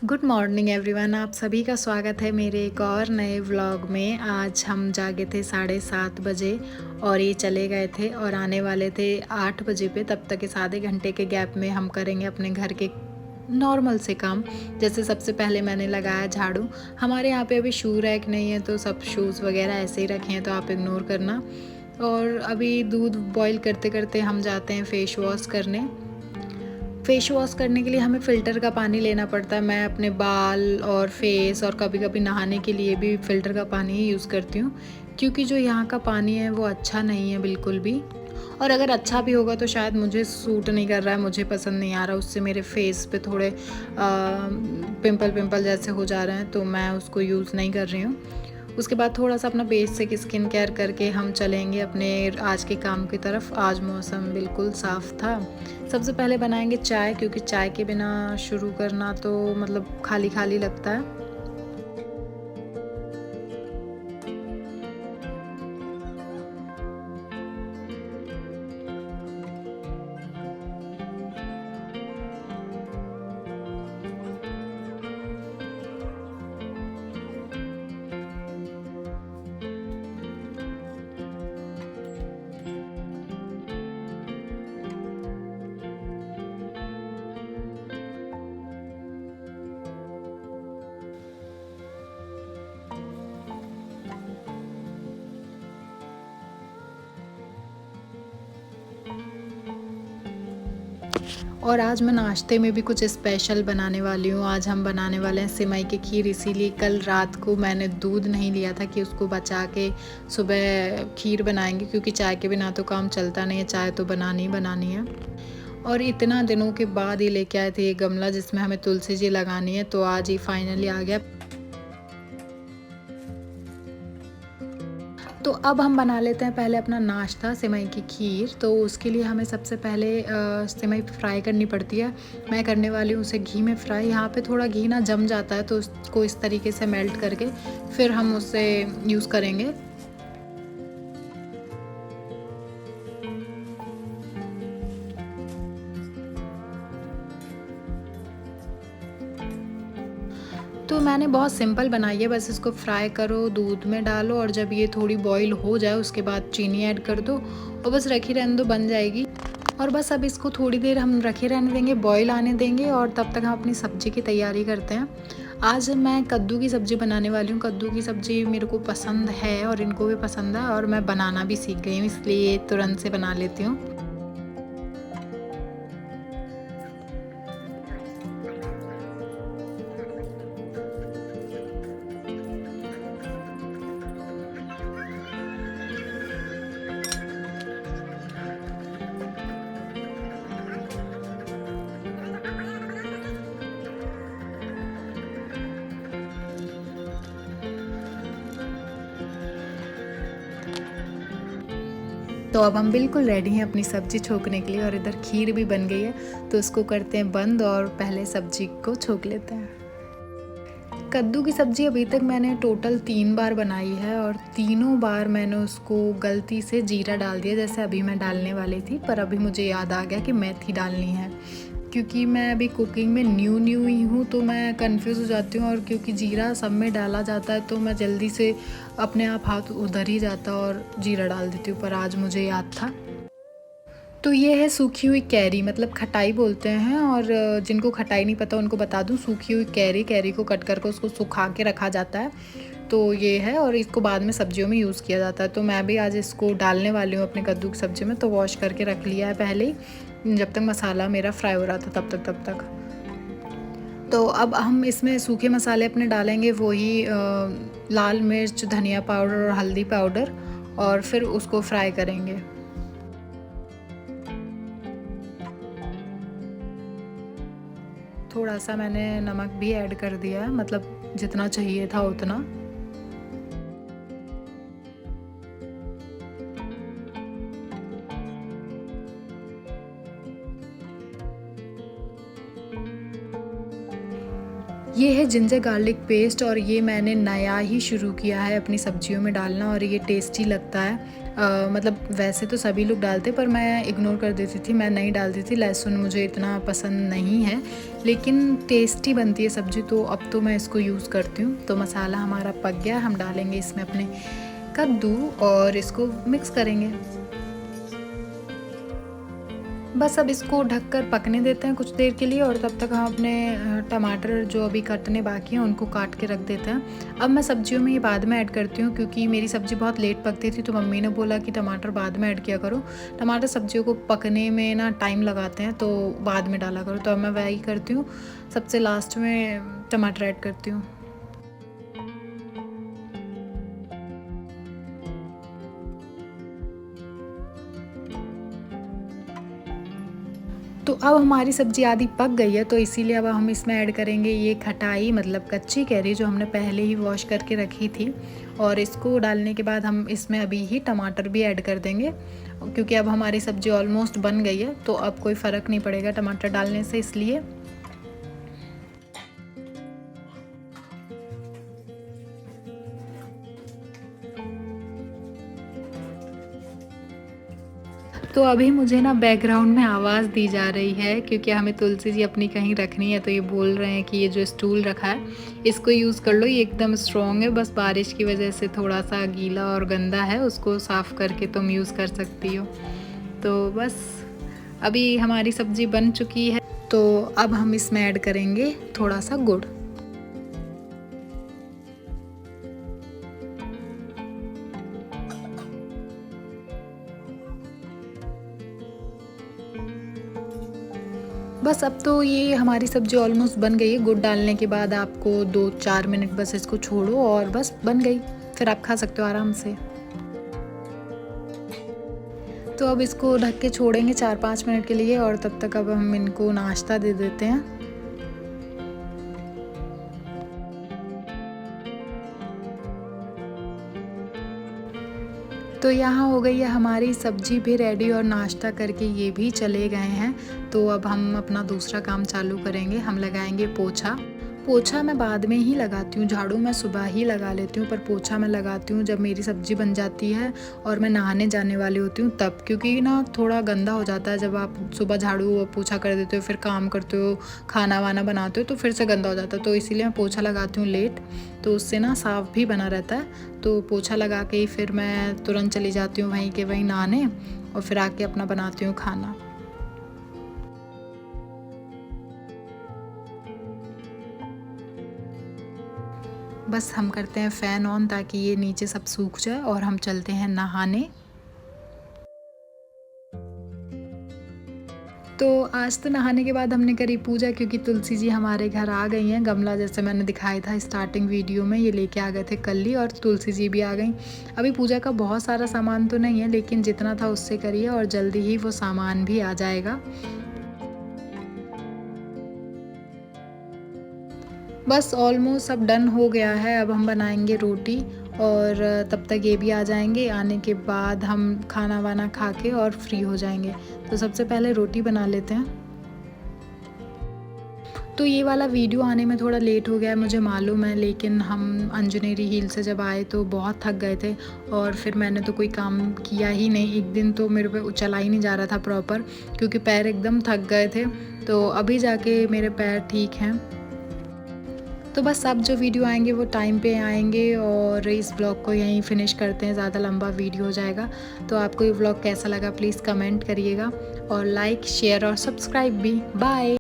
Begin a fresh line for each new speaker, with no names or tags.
Good morning everyone. आप सभी का स्वागत है मेरे एक और नए व्लॉग में। आज हम जागे थे 7:30 बजे और ये चले गए थे और आने वाले थे 8 बजे पे। तब तक इस आधे घंटे के गैप में हम करेंगे अपने घर के नॉर्मल से काम। जैसे सबसे पहले मैंने लगाया झाड़ू। हमारे यहाँ पे अभी शू रैक नहीं है तो सब शूज़ वगैरह ऐसे ही रखे हैं, तो आप इग्नोर करना। और अभी दूध बॉईल करते करते हम जाते हैं फेस वॉश करने। फेस वॉश करने के लिए हमें फ़िल्टर का पानी लेना पड़ता है। मैं अपने बाल और फेस और कभी कभी नहाने के लिए भी फ़िल्टर का पानी ही यूज़ करती हूँ, क्योंकि जो यहाँ का पानी है वो अच्छा नहीं है बिल्कुल भी। और अगर अच्छा भी होगा तो शायद मुझे सूट नहीं कर रहा है, मुझे पसंद नहीं आ रहा। उससे मेरे फेस पे थोड़े पिंपल पिंपल जैसे हो जा रहे हैं, तो मैं उसको यूज़ नहीं कर रही हूँ। उसके बाद थोड़ा सा अपना बेसिक स्किन केयर करके हम चलेंगे अपने आज के काम की तरफ। आज मौसम बिल्कुल साफ़ था। सबसे पहले बनाएंगे चाय, क्योंकि चाय के बिना शुरू करना तो मतलब खाली खाली लगता है। और आज मैं नाश्ते में भी कुछ स्पेशल बनाने वाली हूँ। आज हम बनाने वाले हैं सिमई की खीर। इसीलिए कल रात को मैंने दूध नहीं लिया था कि उसको बचा के सुबह खीर बनाएंगे, क्योंकि चाय के बिना तो काम चलता नहीं है, चाय तो बनानी ही बनानी है। और इतना दिनों के बाद ही लेके आए थे ये गमला जिसमें हमें तुलसी जी लगानी है, तो आज ही फाइनली आ गया। तो अब हम बना लेते हैं पहले अपना नाश्ता, सिमई की खीर। तो उसके लिए हमें सबसे पहले सिमई फ्राई करनी पड़ती है। मैं करने वाली हूँ उसे घी में फ्राई। यहाँ पे थोड़ा घी ना जम जाता है, तो उसको इस तरीके से मेल्ट करके फिर हम उसे यूज़ करेंगे। तो मैंने बहुत सिंपल बनाई है, बस इसको फ्राई करो, दूध में डालो और जब ये थोड़ी बॉईल हो जाए उसके बाद चीनी ऐड कर दो और बस रखी रहने दो, बन जाएगी। और बस अब इसको थोड़ी देर हम रखे रहने देंगे, बॉईल आने देंगे, और तब तक हम अपनी सब्ज़ी की तैयारी करते हैं। आज मैं कद्दू की सब्ज़ी बनाने वाली हूँ। कद्दू की सब्ज़ी मेरे को पसंद है और इनको भी पसंद है, और मैं बनाना भी सीख गई हूँ, इसलिए तुरंत से बना लेती हूँ। तो अब हम बिल्कुल रेडी हैं अपनी सब्ज़ी छोंकने के लिए, और इधर खीर भी बन गई है, तो उसको करते हैं बंद और पहले सब्ज़ी को छोंक लेते हैं। कद्दू की सब्ज़ी अभी तक मैंने टोटल 3 बार बनाई है, और तीनों बार मैंने उसको गलती से जीरा डाल दिया, जैसे अभी मैं डालने वाली थी, पर अभी मुझे याद आ गया कि मेथी डालनी है। क्योंकि मैं अभी कुकिंग में न्यू न्यू ही हूँ, तो मैं कंफ्यूज हो जाती हूँ, और क्योंकि जीरा सब में डाला जाता है तो मैं जल्दी से अपने आप हाथ उधर ही जाता और जीरा डाल देती हूँ, पर आज मुझे याद था। तो ये है सूखी हुई कैरी, मतलब खटाई बोलते हैं, और जिनको खटाई नहीं पता उनको बता दूं, सूखी हुई कैरी, कैरी को कट करके उसको सुखा के रखा जाता है। तो ये है, और इसको बाद में सब्जियों में यूज़ किया जाता है। तो मैं भी आज इसको डालने वाली हूँ अपने कद्दू की सब्ज़ी में। तो वॉश करके रख लिया है पहले ही, जब तक मसाला मेरा फ्राई हो रहा था तब तक। तो अब हम इसमें सूखे मसाले अपने डालेंगे, वही लाल मिर्च, धनिया पाउडर और हल्दी पाउडर, और फिर उसको फ्राई करेंगे। थोड़ा सा मैंने नमक भी ऐड कर दिया है, मतलब जितना चाहिए था उतना। ये है जिंजर गार्लिक पेस्ट, और ये मैंने नया ही शुरू किया है अपनी सब्जियों में डालना, और ये टेस्टी लगता है। मतलब वैसे तो सभी लोग डालते पर मैं इग्नोर कर देती थी, मैं नहीं डालती थी। लहसुन मुझे इतना पसंद नहीं है, लेकिन टेस्टी बनती है सब्ज़ी, तो अब तो मैं इसको यूज़ करती हूँ। तो मसाला हमारा पक गया, हम डालेंगे इसमें अपने कद्दू और इसको मिक्स करेंगे। बस अब इसको ढककर पकने देते हैं कुछ देर के लिए, और तब तक हम अपने टमाटर जो अभी कटने बाकी हैं उनको काट के रख देते हैं। अब मैं सब्जियों में ये बाद में ऐड करती हूँ, क्योंकि मेरी सब्ज़ी बहुत लेट पकती थी, तो मम्मी ने बोला कि टमाटर बाद में ऐड किया करो। टमाटर सब्जियों को पकने में ना टाइम लगाते हैं, तो बाद में डाला करो। तो अब मैं वही करती हूँ, सबसे लास्ट में टमाटर ऐड करती हूँ। तो अब हमारी सब्ज़ी आधी पक गई है, तो इसीलिए अब हम इसमें ऐड करेंगे ये खटाई, मतलब कच्ची कैरी जो हमने पहले ही वॉश करके रखी थी। और इसको डालने के बाद हम इसमें अभी ही टमाटर भी ऐड कर देंगे, क्योंकि अब हमारी सब्ज़ी ऑलमोस्ट बन गई है, तो अब कोई फ़र्क नहीं पड़ेगा टमाटर डालने से, इसलिए। तो अभी मुझे ना बैकग्राउंड में आवाज़ दी जा रही है, क्योंकि हमें तुलसी जी अपनी कहीं रखनी है, तो ये बोल रहे हैं कि ये जो स्टूल रखा है इसको यूज़ कर लो, ये एकदम स्ट्रॉन्ग है, बस बारिश की वजह से थोड़ा सा गीला और गंदा है, उसको साफ़ करके तुम यूज़ कर सकती हो। तो बस अभी हमारी सब्ज़ी बन चुकी है, तो अब हम इसमें ऐड करेंगे थोड़ा सा गुड़। बस अब तो ये हमारी सब्ज़ी ऑलमोस्ट बन गई है। गुड़ डालने के बाद आपको 2-4 मिनट बस इसको छोड़ो और बस बन गई, फिर आप खा सकते हो आराम से। तो अब इसको ढक के छोड़ेंगे 4-5 मिनट के लिए, और तब तक अब हम इनको नाश्ता दे देते हैं। तो यहाँ हो गई है हमारी सब्ज़ी भी रेडी, और नाश्ता करके ये भी चले गए हैं। तो अब हम अपना दूसरा काम चालू करेंगे, हम लगाएंगे पोछा। पोछा मैं बाद में ही लगाती हूँ, झाड़ू मैं सुबह ही लगा लेती हूँ, पर पोछा मैं लगाती हूँ जब मेरी सब्ज़ी बन जाती है और मैं नहाने जाने वाली होती हूँ तब, क्योंकि ना थोड़ा गंदा हो जाता है जब आप सुबह झाड़ू और पोछा कर देते हो, फिर काम करते हो, खाना वाना बनाते हो, तो फिर से गंदा हो जाता है। तो इसीलिए मैं पोछा लगाती हूँ लेट, तो उससे ना साफ़ भी बना रहता है। तो पोछा लगा के ही फिर मैं तुरंत चली जाती हूँ वहीं के वहीं नहाने, और फिर आके अपना बनाती हूँ खाना। बस हम करते हैं फ़ैन ऑन ताकि ये नीचे सब सूख जाए, और हम चलते हैं नहाने। तो आज तो नहाने के बाद हमने करी पूजा, क्योंकि तुलसी जी हमारे घर आ गई हैं। गमला जैसे मैंने दिखाया था स्टार्टिंग वीडियो में, ये लेके आ गए थे कल ही, और तुलसी जी भी आ गई। अभी पूजा का बहुत सारा सामान तो नहीं है, लेकिन जितना था उससे करिए, और जल्दी ही वो सामान भी आ जाएगा। बस ऑलमोस्ट सब डन हो गया है, अब हम बनाएंगे रोटी, और तब तक ये भी आ जाएंगे। आने के बाद हम खाना वाना खा के और फ्री हो जाएंगे। तो सबसे पहले रोटी बना लेते हैं। तो ये वाला वीडियो आने में थोड़ा लेट हो गया है, मुझे मालूम है, लेकिन हम अंजनेरी हिल से जब आए तो बहुत थक गए थे, और फिर मैंने तो कोई काम किया ही नहीं। एक दिन तो मेरे पे चला ही नहीं जा रहा था प्रॉपर, क्योंकि पैर एकदम थक गए थे। तो अभी जाके मेरे पैर ठीक हैं। तो बस अब जो वीडियो आएंगे वो टाइम पे आएंगे, और इस ब्लॉग को यहीं फिनिश करते हैं, ज़्यादा लंबा वीडियो हो जाएगा। तो आपको ये ब्लॉग कैसा लगा प्लीज़ कमेंट करिएगा, और लाइक शेयर और सब्सक्राइब भी। बाय।